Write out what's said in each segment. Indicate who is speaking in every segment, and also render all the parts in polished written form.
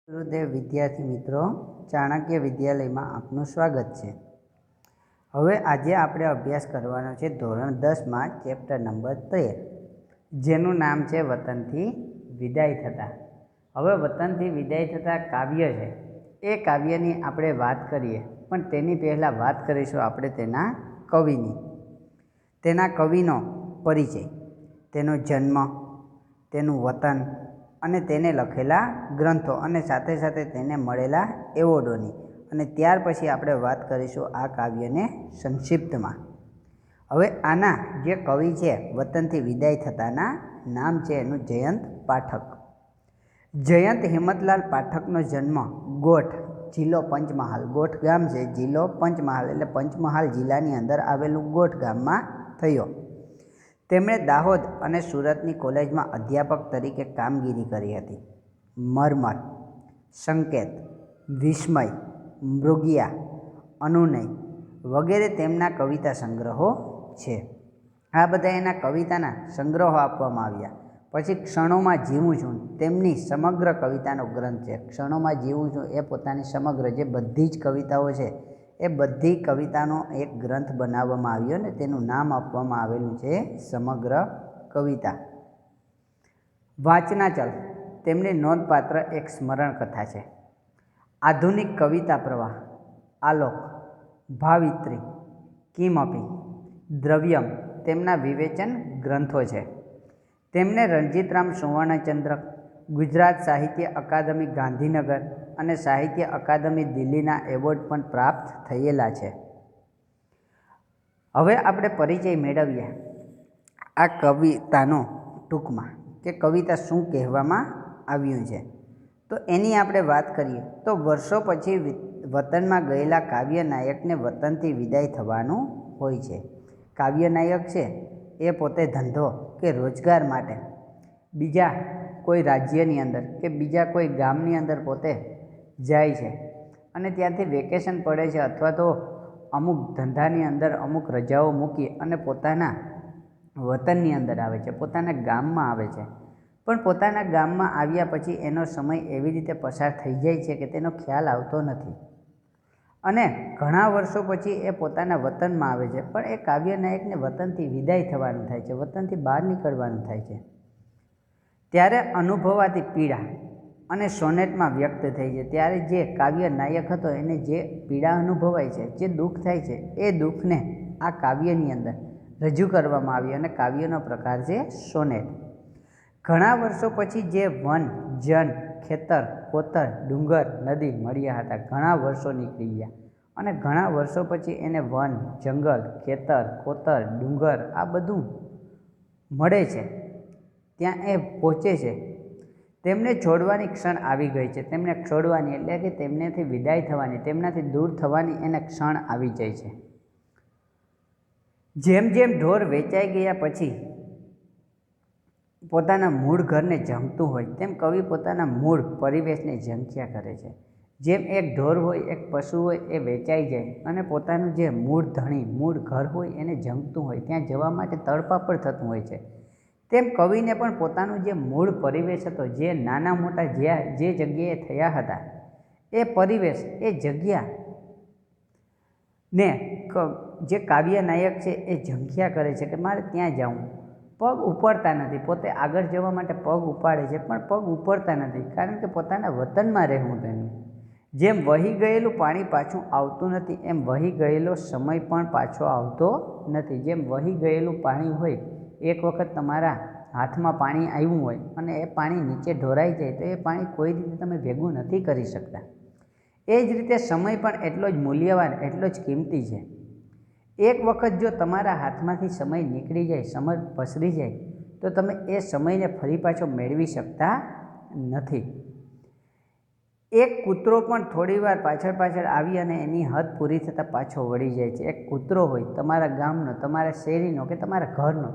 Speaker 1: ગુરુદેવ વિદ્યાર્થી મિત્રો, ચાણક્ય વિદ્યાલયમાં આપનું સ્વાગત છે। હવે આજે આપણે અભ્યાસ કરવાનો છે ધોરણ 10માં ચેપ્ટર નંબર 13, જેનું નામ છે વતનથી વિદાય થતા। હવે વતનથી વિદાય થતા કાવ્ય છે, એ કાવ્યની આપણે વાત કરીએ, પણ તેની પહેલાં વાત કરીશું આપણે તેના કવિની, તેના કવિનો પરિચય, તેનો જન્મ, તેનું વતન અને તેને લખેલા ગ્રંથો અને સાથે સાથે તેને મળેલા એવોર્ડોની, અને ત્યાર પછી આપણે વાત કરીશું આ કાવ્યને સંક્ષિપ્તમાં। હવે આના જે કવિ છે વતનથી વિદાય થતાના નામ છે એનું જયંત પાઠક। જયંત હિંમતલાલ પાઠકનો જન્મ ગોઠ, જિલ્લો પંચમહાલ, ગોઠ ગામ છે, જિલ્લો પંચમહાલ એટલે પંચમહાલ જિલ્લાની અંદર આવેલું ગોઠ ગામમાં થયો। તેમણે દાહોદ અને સુરતની કોલેજમાં અધ્યાપક તરીકે કામગીરી કરી હતી। મરમર, સંકેત, વિસ્મય, મૃગયા, અનુનય વગેરે તેમના કવિતા સંગ્રહો છે। આ બધા એના કવિતાના સંગ્રહો આપવામાં આવ્યા। પછી ક્ષણોમાં જીવું છું તેમની સમગ્ર કવિતાનો ગ્રંથ છે। ક્ષણોમાં જીવું છું એ પોતાની સમગ્ર જે બધી જ કવિતાઓ છે એ બધી કવિતાનો એક ગ્રંથ બનાવવામાં આવ્યો ને તેનું નામ આપવામાં આવેલું છે સમગ્ર કવિતા। વાંચનાચલ તેમની નોંધપાત્ર એક સ્મરણ કથા છે। આધુનિક કવિતા પ્રવાહ, આલોક, ભાવિત્રી, કિમપી, દ્રવ્યમ તેમના વિવેચન ગ્રંથો છે। તેમને રણજીતરામ સુવર્ણચંદ્રક, ગુજરાત સાહિત્ય અકાદમી ગાંધીનગર અને સાહિત્ય અકાદમી દિલ્હીના એવોર્ડ પણ પ્રાપ્ત થયેલા છે। હવે આપણે પરિચય મેળવીએ આ કવિતાનો ટૂંકમાં, કે કવિતા શું કહેવામાં આવ્યું છે, તો એની આપણે વાત કરીએ તો વર્ષો પછી વતનમાં ગયેલા કાવ્યનાયકને વતનથી વિદાય થવાનું હોય છે। કાવ્યનાયક છે એ પોતે ધંધો કે રોજગાર માટે બીજા કોઈ રાજ્યની અંદર કે બીજા કોઈ ગામની અંદર પોતે જાય છે અને ત્યાંથી વેકેશન પડે છે, અથવા તો અમુક ધંધાની અંદર અમુક રજાઓ મૂકી અને પોતાના વતનની અંદર આવે છે, પોતાના ગામમાં આવે છે। પણ પોતાના ગામમાં આવ્યા પછી એનો સમય એવી રીતે પસાર થઈ જાય છે કે તેનો ખ્યાલ આવતો નથી, અને ઘણા વર્ષો પછી એ પોતાના વતનમાં આવે છે, પણ એ કાવ્યનાયકને વતનથી વિદાય થવાનું થાય છે, વતનથી બહાર નીકળવાનું થાય છે। ત્યારે અનુભવાતી પીડા અને સોનેટમાં વ્યક્ત થઈ છે। ત્યારે જે કાવ્યનાયક હતો એને જે પીડા અનુભવાય છે, જે દુઃખ થાય છે, એ દુઃખને આ કાવ્યની અંદર રજૂ કરવામાં આવી અને કાવ્યનો પ્રકાર છે સોનેટ। ઘણા વર્ષો પછી જે વન, જન, ખેતર, કોતર, ડુંગર, નદી મળ્યા હતા, ઘણા વર્ષો નીકળી ગયા અને ઘણા વર્ષો પછી એને વન, જંગલ, ખેતર, કોતર, ડુંગર આ બધું મળે છે, ત્યાં એ પહોંચે છે। તેમને છોડવાની ક્ષણ આવી ગઈ છે, તેમને છોડવાની એટલે કે તેમનેથી વિદાય થવાની, તેમનાથી દૂર થવાની એને ક્ષણ આવી જાય છે। જેમ જેમ ઢોર વેચાઈ ગયા પછી પોતાના મૂળ ઘરને ઝંખતું હોય તેમ કવિ પોતાના મૂળ પરિવેશને ઝંખ્યા કરે છે। જેમ એક ઢોર હોય, એક પશુ હોય, એ વેચાઈ જાય અને પોતાનું જે મૂળ ધણી, મૂળ ઘર હોય એને ઝંખતું હોય, ત્યાં જવા માટે તડપાપડ થતું હોય છે, તેમ કવિને પણ પોતાનું જે મૂળ પરિવેશ હતો, જે નાના મોટા જે જગ્યાએ થયા હતા, એ પરિવેશ, એ જગ્યા ને જે કાવ્યનાયક છે એ ઝંખ્યા કરે છે કે મારે ત્યાં જાઉં। પગ ઉપાડતા નથી, પોતે આગળ જવા માટે પગ ઉપાડે છે પણ પગ ઉપાડતા નથી, કારણ કે પોતાના વતનમાં રહેવું તેનું। જેમ વહી ગયેલું પાણી પાછું આવતું નથી, એમ વહી ગયેલો સમય પણ પાછો આવતો નથી। જેમ વહી ગયેલું પાણી હોય, એક વખત તમારા હાથમાં પાણી આવ્યું હોય અને એ પાણી નીચે ઢોરાઈ જાય તો એ પાણી કોઈ રીતે તમે ભેગું નથી કરી શકતા। એ જ રીતે સમય પણ એટલો જ મૂલ્યવાન, એટલો જ કિંમતી છે। એક વખત જો તમારા હાથમાંથી સમય નીકળી જાય, સમય પસરી જાય, તો તમે એ સમયને ફરી પાછો મેળવી શકતા નથી। એક કૂતરો પણ થોડી વાર પાછળ પાછળ આવી અને એની હદ પૂરી થતાં પાછો વળી જાય છે। એક કૂતરો હોય તમારા ગામનો, તમારા શેરીનો કે તમારા ઘરનો,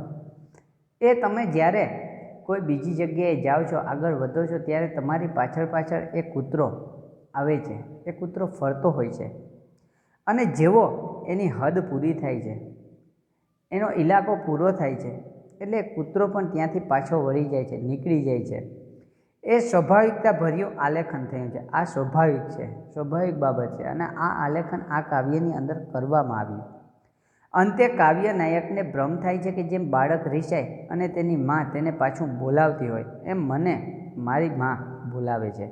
Speaker 1: એ તમે જ્યારે કોઈ બીજી જગ્યાએ જાઓ છો, આગળ વધો છો, ત્યારે તમારી પાછળ પાછળ એ કૂતરો આવે છે, એ કૂતરો ફરતો હોય છે અને જેવો એની હદ પૂરી થાય છે, એનો ઇલાકો પૂરો થાય છે, એટલે કૂતરો પણ ત્યાંથી પાછો વળી જાય છે, નીકળી જાય છે। એ સ્વાભાવિકતા ભર્યું આલેખન થયું છે. આ સ્વાભાવિક છે, સ્વાભાવિક બાબત છે અને આ આલેખન આ કાવ્યની અંદર કરવામાં આવ્યું. અંતે કાવ્ય નાયકને ભ્રમ થાય છે કે જેમ બાળક રિસાય અને તેની માં તેને પાછું બોલાવતી હોય એમ મને મારી માં બોલાવે છે.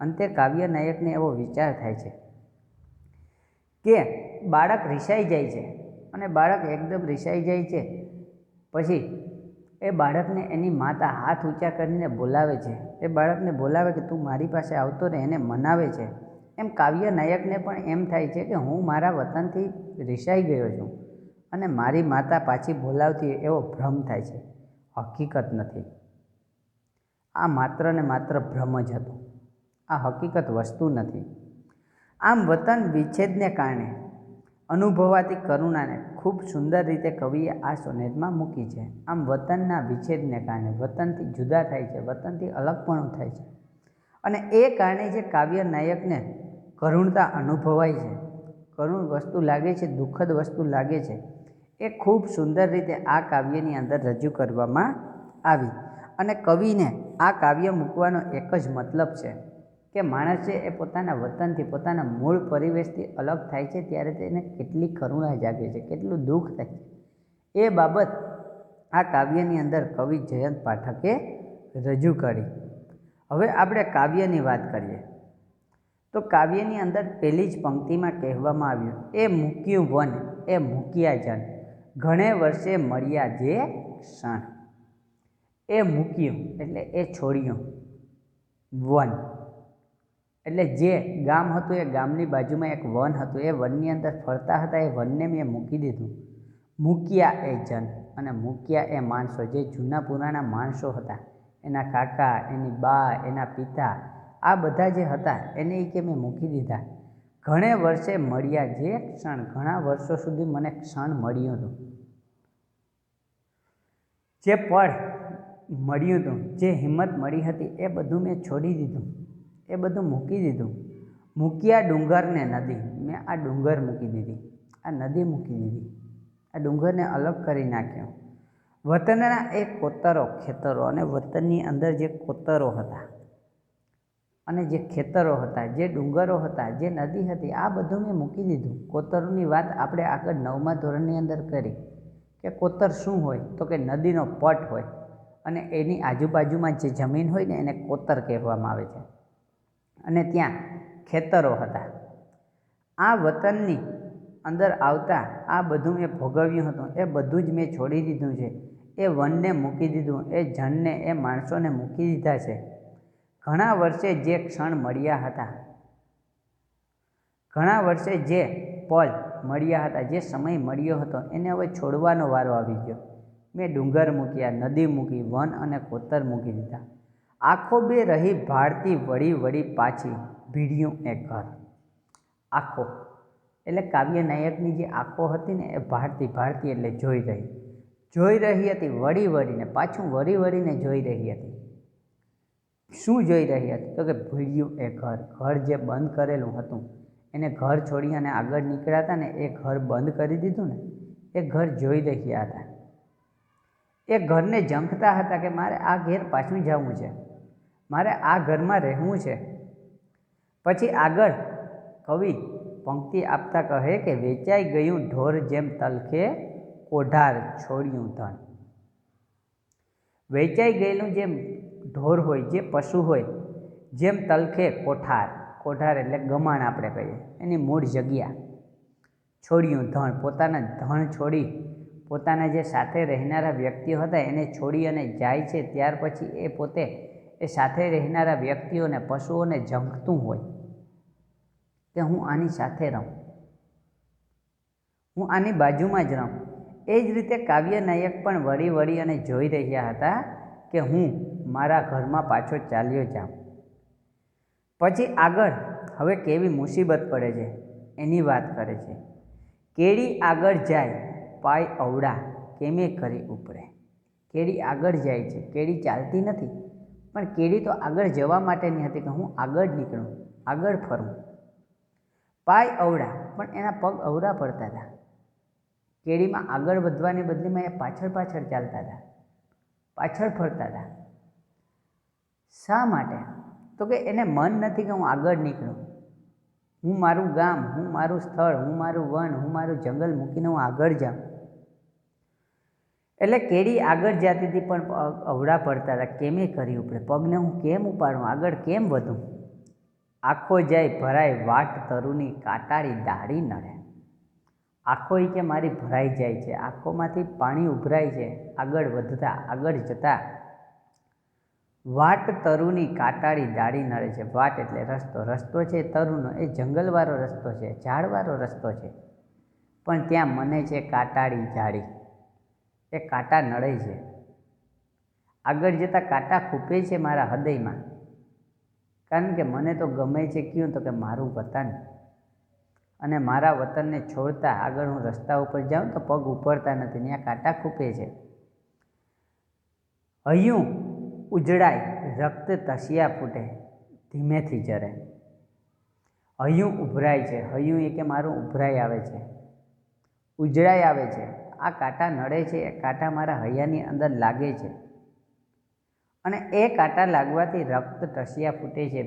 Speaker 1: અંતે કાવ્ય નાયકને એવો વિચાર થાય છે કે બાળક રિસાઈ જાય છે અને બાળક એકદમ રિસાઈ જાય છે. પછી એ બાળકને એની માતા હાથ ઊંચા કરીને બોલાવે છે. એ બાળકને બોલાવે કે તું મારી પાસે આવતો રહે, એને મનાવે છે. એમ કાવ્ય નાયકને પણ એમ થાય છે કે હું મારા વતનથી રિસાઈ ગયો છું અને મારી માતા પાછી બોલાવતી એવો ભ્રમ થાય છે. હકીકત નથી. આ માત્ર ને માત્ર ભ્રમ જ હતો. આ હકીકત વસ્તુ નથી. આમ વતન વિચ્છેદને કારણે અનુભવાતી કરુણાને ખૂબ સુંદર રીતે કવિએ આ સોનેટમાં મૂકી છે. આમ વતનના વિચ્છેદને કારણે વતનથી જુદા થાય છે, વતનથી અલગપણું થાય છે અને એ કારણે જે કાવ્ય નાયકને કરુણતા અનુભવાય છે, કરુણ વસ્તુ લાગે છે, દુઃખદ વસ્તુ લાગે છે, એ ખૂબ સુંદર રીતે આ કાવ્યની અંદર રજૂ કરવામાં આવી. અને કવિને આ કાવ્ય મૂકવાનો એક જ મતલબ છે કે માણસ છે એ પોતાના વતનથી, પોતાના મૂળ પરિવેશથી અલગ થાય છે ત્યારે તેને કેટલી કરુણા જાગે છે, કેટલું દુઃખ થાય છે, એ બાબત આ કાવ્યની અંદર કવિ જયંત પાઠકે રજૂ કરી. હવે આપણે કાવ્યની વાત કરીએ તો કાવ્યની અંદર પહેલી જ પંક્તિમાં કહેવામાં આવ્યું, એ મૂક્યું વન એ મૂક્યા જન, ઘણે વર્ષે મળ્યા જે ક્ષણ. એ મૂક્યું એટલે એ છોડ્યું, વન એટલે જે ગામ હતું એ ગામની બાજુમાં એક વન હતું, એ વનની અંદર ફરતા હતા, એ વનને મેં મૂકી દીધું. મૂક્યા એ જન અને મૂક્યા એ માણસો, જે જૂના પુરાણા માણસો હતા, એના કાકા, એની બા, એના પિતા, આ બધા જે હતા એને કે મેં મૂકી દીધા. ઘણે વર્ષે મળ્યા જે ક્ષણ, ઘણા વર્ષો સુધી મને ક્ષણ મળ્યું હતું, જે પળ મળ્યું હતું, જે હિંમત મળી હતી, એ બધું મેં છોડી દીધું, એ બધું મૂકી દીધું. મૂક્યા ડુંગરને નદી, મેં આ ડુંગર મૂકી દીધી, આ નદી મૂકી દીધી, આ ડુંગરને અલગ કરી નાખ્યો. વતનના એ કોતરો, ખેતરો અને વતનની અંદર જે કોતરો હતા અને જે ખેતરો હતા, જે ડુંગરો હતા, જે નદી હતી, આ બધું મેં મૂકી દીધું. કોતરોની વાત આપણે આગળ 9મા ધોરણની અંદર કરી કે કોતર શું હોય તો કે નદીનો પટ હોય અને એની આજુબાજુમાં જે જમીન હોય ને એને કોતર કહેવામાં આવે છે અને ત્યાં ખેતરો હતા. આ વતનની અંદર આવતા આ બધું મેં ભોગવ્યું હતું, એ બધું જ મેં છોડી દીધું છે. એ વનને મૂકી દીધું, એ જનને, એ માણસોને મૂકી દીધા છે. ઘણા વર્ષે જે ક્ષણ મળ્યા હતા, ઘણા વર્ષે જે પલ મળ્યા હતા, જે સમય મળ્યો હતો, એને હવે છોડવાનો વારો આવી ગયો. મેં ડુંગર મૂક્યા, નદી મૂકી, વન અને કોતર મૂકી દીધા. આંખો બે રહી ભાળતી વળી વળી પાછી, ભીડ્યું એ ઘર. આંખો એટલે કાવ્ય નાયકની જે આંખો હતી ને એ ભાળતી ભાળતી એટલે જોઈ રહી હતી, વળી વળીને, પાછું વળી વળીને જોઈ રહી હતી. શું જોઈ રહી હતી તો કે ભીડ્યું એ ઘર, ઘર જે બંધ કરેલું હતું, એને ઘર છોડી અને આગળ નીકળ્યા હતા ને, એ ઘર બંધ કરી દીધું ને, એ ઘર જોઈ રહ્યા હતા. એ ઘરને ઝંખતા હતા કે મારે આ ઘેર પાછું જવું છે, મારે આ ઘરમાં રહેવું છે. પછી આગળ કવિ પંક્તિ આપતા કહે કે વેચાઈ ગયું ઢોર જેમ તલખે કોઢાર છોડ્યું ધન. વેચાઈ ગયેલું જેમ ઢોર હોય, જે પશુ હોય, જેમ તલખે કોઠાર, કોઠાર એટલે ગમાણ આપણે કહીએ, એની મૂળ જગ્યા, છોડ્યું ધન, પોતાના ધન છોડી, પોતાના જે સાથે રહેનારા વ્યક્તિઓ હતા એને છોડી અને જાય છે. ત્યાર પછી એ પોતે એ સાથે રહેનારા વ્યક્તિઓને, પશુઓને ઝંખતું હોય કે હું આની સાથે રહું, હું આની બાજુમાં જ રહું. એ જ રીતે કાવ્ય નાયક પણ વળી વળી અને જોઈ રહ્યા હતા કે હું મારા ઘરમાં પાછો ચાલ્યો જાઉં. પછી આગળ હવે કેવી મુસીબત પડે છે એની વાત કરે છે. કેડી આગળ જાય પાય અવડા કેમે કરી ઉપરે. કેડી આગળ જાય છે, કેડી ચાલતી નથી, પણ કેડી તો આગળ જવા માટેની હતી કે હું આગળ નીકળું, આગળ ફરું. પાય અવડા, પણ એના પગ અવરા પડતા હતા. કેડીમાં આગળ વધવાને બદલીમાં એ પાછળ પાછળ ચાલતા હતા, પાછળ ફરતા હતા. શા માટે? તો કે એને મન નથી કે હું આગળ નીકળું, હું મારું ગામ, હું મારું સ્થળ, હું મારું વન, હું મારું જંગલ મૂકીને હું આગળ જાઉં. એટલે કેડી આગળ જતી હતી પણ અવળા પડતા હતા, કેમે કરી ઉપડે, પગને હું કેમ ઉપાડું, આગળ કેમ વધું? આંખો જાય ભરાય વાટ તરુની કાટાળી દાઢી નડે. આંખો કે મારી ભરાઈ જાય છે, આંખોમાંથી પાણી ઉભરાય છે આગળ વધતા, આગળ જતા. વાટ તરુની કાટાળી દાઢી નડે છે. વાટ એટલે રસ્તો, રસ્તો છે તરુનો, એ જંગલવાળો રસ્તો છે, ઝાડવાળો રસ્તો છે, પણ ત્યાં મને છે કાટાળી ઝાડી, એ કાંટા નડે છે. આગળ જતાં કાંટા ખૂપે છે મારા હૃદયમાં, કારણ કે મને તો ગમે છે ક્યું? તો કે મારું વતન. અને મારા વતનને છોડતા આગળ હું રસ્તા ઉપર જાઉં તો પગ ઉપડતા નથી, ત્યાં કાંટા ખૂપે છે. હૈયું ઉજળાય રક્ત તસિયા ફૂટે ધીમેથી જરે. હૈયું ઉભરાય છે, હૈયું એ કે મારું ઉભરાઈ આવે છે, ઉજળાઈ આવે છે. આ કાંટા નડે છે, એ કાંટા મારા હૈયાની અંદર લાગે છે, અને એ કાંટા લાગવાથી રક્ત ટસિયા ફૂટે છે.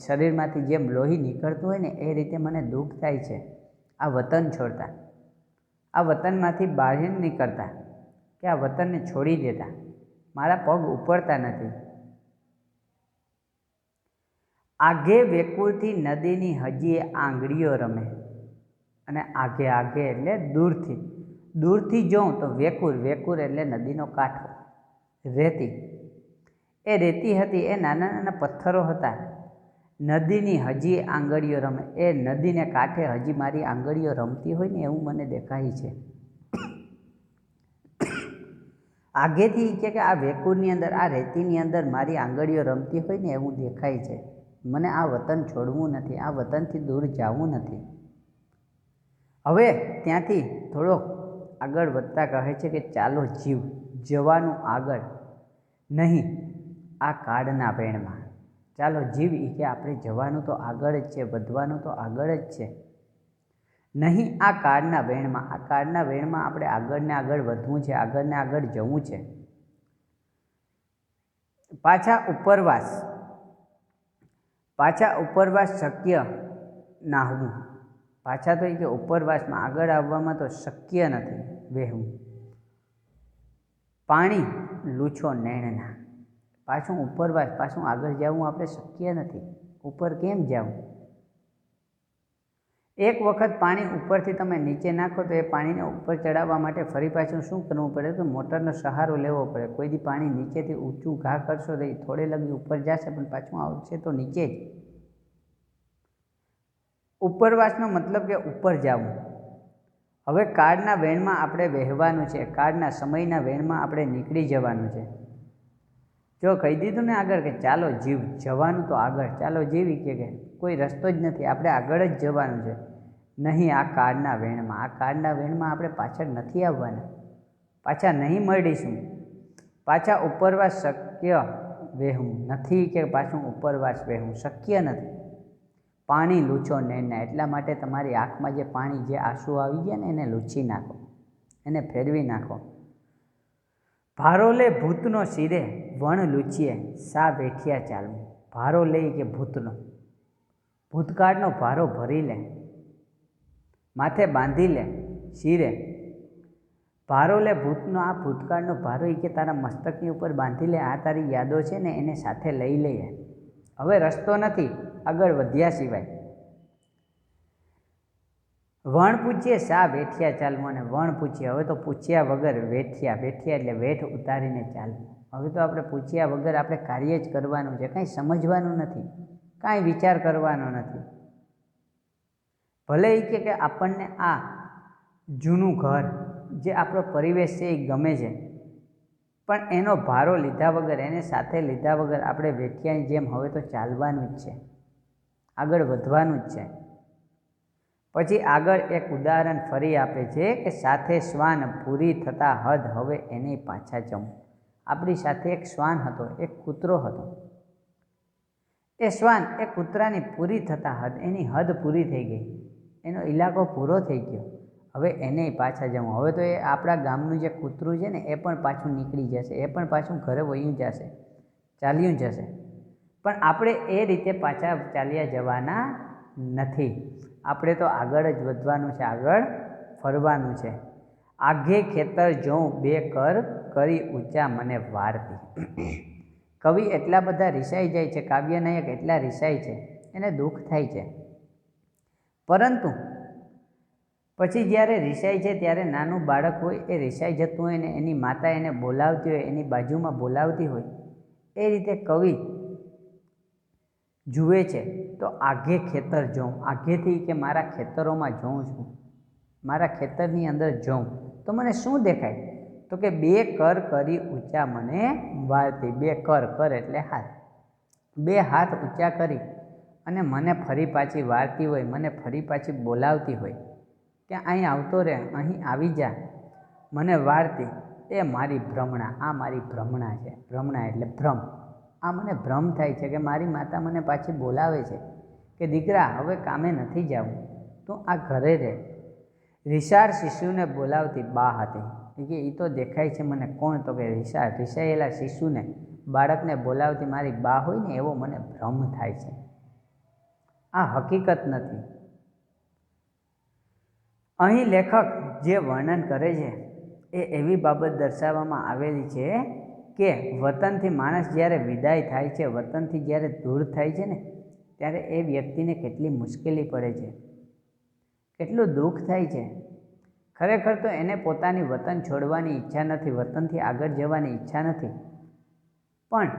Speaker 1: શરીરમાંથી જેમ લોહી નીકળતું હોય ને એ રીતે મને દુઃખ થાય છે આ વતન છોડતા, આ વતનમાંથી બહાર નીકળતા, કે આ વતનને છોડી દેતા. મારા પગ ઉપડતા નથી. આઘે વેકુળથી નદીની હજી આંગળીઓ રમે. અને આઘે આઘે એટલે દૂરથી, દૂરથી જોઉં તો વેકુર, વેકુર એટલે નદીનો કાંઠો, રેતી. એ રેતી હતી, એ નાના નાના પથ્થરો હતા. નદીની હજી આંગળીઓ રમે, એ નદીને કાંઠે હજી મારી આંગળીઓ રમતી હોય ને એવું મને દેખાય છે. આગેથી કે આ વેકુરની અંદર, આ રેતીની અંદર મારી આંગળીઓ રમતી હોય ને એવું દેખાય છે. મને આ વતન છોડવું નથી, આ વતનથી દૂર જવું નથી. હવે ત્યાંથી થોડો આગળ વધતા કહે છે કે ચાલો જીવ, જવાનું આગળ નહીં આ કાળના વેણમાં. ચાલો જીવ, એ કે આપણે જવાનું તો આગળ જ છે, વધવાનું તો આગળ જ છે, નહીં આ કાળના વેણમાં. આ કાળના વેણમાં આપણે આગળ ને આગળ વધવું છે, આગળ ને આગળ જવું છે. પાછા ઉપરવાસ, પાછા ઉપરવાસ શક્ય નાહવું. પાછા તો એ કે ઉપરવાસમાં આગળ આવવામાં તો શક્ય નથી વહેવું. પાણી લૂછો નૈણના, પાછું ઉપરવાસ, પાછું આગળ જવું આપણે શક્ય નથી. ઉપર કેમ જવું? એક વખત પાણી ઉપરથી તમે નીચે નાખો તો એ પાણીને ઉપર ચડાવવા માટે ફરી પાછું શું કરવું પડે? તો મોટરનો સહારો લેવો પડે. કોઈ દી પાણી નીચેથી ઊંચું ઘા કરશો તો એ થોડે લગી ઉપર જશે, પણ પાછું આવશે તો નીચે જ. ઉપરવાસનો મતલબ કે ઉપર જવું. હવે કાળના વેણમાં આપણે વહેવાનું છે, કાળના સમયના વેણમાં આપણે નીકળી જવાનું છે. જો કહી દીધું ને આગળ કે ચાલો જીવ, જવાનું તો આગળ, ચાલો જીવ કે કોઈ રસ્તો જ નથી, આપણે આગળ જ જવાનું છે, નહીં આ કાળના વેણમાં. આ કાળના વેણમાં આપણે પાછળ નથી આવવાના, પાછા નહીં મળીશું. પાછા ઉપરવાસ શક્ય વહેવું નથી, કે પાછું ઉપરવાસ વહેવું શક્ય નથી. પાણી લૂછો નૈણના, એટલા માટે તમારી આંખમાં જે પાણી, જે આંસુ આવી ગયા ને એને લૂછી નાખો, એને ફેરવી નાખો. ભારો લે ભૂતનો શિરે વણ લૂછીએ સા બેઠિયા ચાલવું. ભારો લઈ કે ભૂતનો, ભૂતકાળનો ભારો ભરી લે, માથે બાંધી લે, શિરે ભારો લે ભૂતનો, આ ભૂતકાળનો ભારો એ કે તારા મસ્તકની ઉપર બાંધી લે. આ તારી યાદો છે ને એને સાથે લઈ લઈએ. હવે રસ્તો નથી આગળ વધ્યા સિવાય. વણ પૂછીએ સા વેઠિયા ચાલવું, અને વણ પૂછીએ, હવે તો પૂછ્યા વગર વેઠિયા, વેઠિયા એટલે વેઠ ઉતારીને ચાલવું. હવે તો આપણે પૂછ્યા વગર આપણે કાર્ય જ કરવાનું છે, કાંઈ સમજવાનું નથી, કાંઈ વિચાર કરવાનો નથી. ભલે એ કે આપણને આ જૂનું ઘર, જે આપણો પરિવેશ છે એ ગમે છે, પણ એનો ભારો લીધા વગર, એને સાથે લીધા વગર આપણે વેઠિયાની જેમ હવે તો ચાલવાનું જ છે, આગળ વધવાનું જ છે. પછી આગળ એક ઉદાહરણ ફરી આપે છે કે સાથે શ્વાન પૂરી થતા હદ હવે એને પાછા જવું. આપણી સાથે એક શ્વાન હતો, એક કૂતરો હતો. એ શ્વાન, એ કૂતરાની પૂરી થતા હદ, એની હદ પૂરી થઈ ગઈ, એનો ઇલાકો પૂરો થઈ ગયો, હવે એને પાછા જવું. હવે તો એ આપણા ગામનું જે કૂતરું છે ને એ પણ પાછું નીકળી જશે, એ પણ પાછું ઘરે વયું જશે, ચાલ્યું જશે. પણ આપણે એ રીતે પાછા ચાલ્યા જવાના નથી. આપણે તો આગળ જ વધવાનું છે, આગળ ફરવાનું છે. આઘે ખેતર જોઉં બે કર કરી ઊંચા મને વારતી. કવિ એટલા બધા રિસાઈ જાય છે, કાવ્યનાયક એટલા રિસાય છે, એને દુઃખ થાય છે. પરંતુ પછી જ્યારે રિસાય છે ત્યારે નાનું બાળક હોય એ રિસાઈ જતું હોય ને એની માતા એને બોલાવતી હોય, એની બાજુમાં બોલાવતી હોય, એ રીતે કવિ જુએ છે. તો આઘે ખેતર જોઉં, આઘેથી કે મારા ખેતરોમાં જોઉં છું, મારા ખેતરની અંદર જોઉં તો મને શું દેખાય? તો કે બે કર કરી ઊંચા મને વારતી. બે કર, કર એટલે હાથ, બે હાથ ઊંચા કરી અને મને ફરી પાછી વારતી હોય, મને ફરી પાછી બોલાવતી હોય કે અહીં આવતો રહે, અહીં આવી જા, મને વારતી. એ મારી ભ્રમણા, આ મારી ભ્રમણા છે. ભ્રમણા એટલે ભ્રમ. આ મને ભ્રમ થાય છે કે મારી માતા મને પાછી બોલાવે છે કે દીકરા હવે કામે નથી જવું, તું આ ઘરે રહે. રિસાળ શિશુને બોલાવતી બા હતી કે એ તો દેખાય છે મને કોણ? તો કે રિસાયેલા શિશુને, બાળકને બોલાવતી મારી બા હોય ને એવો મને ભ્રમ થાય છે. આ હકીકત નથી. અહીં લેખક જે વર્ણન કરે છે એ એવી બાબત દર્શાવવામાં આવેલી છે કે વતનથી માણસ જ્યારે વિદાય થાય છે, વતનથી જ્યારે દૂર થાય છે ને ત્યારે એ વ્યક્તિને કેટલી મુશ્કેલી પડે છે, કેટલું દુઃખ થાય છે. ખરેખર તો એને પોતાની વતન છોડવાની ઈચ્છા નથી, વતનથી આગળ જવાની ઈચ્છા નથી, પણ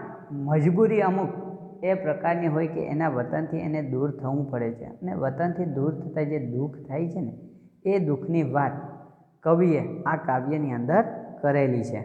Speaker 1: મજબૂરી અમુક એ પ્રકારની હોય કે એના વતનથી એને દૂર થવું પડે છે. અને વતનથી દૂર થતાં જે દુઃખ થાય છે ને એ દુઃખની વાત કવિએ આ કાવ્યની અંદર કરેલી છે.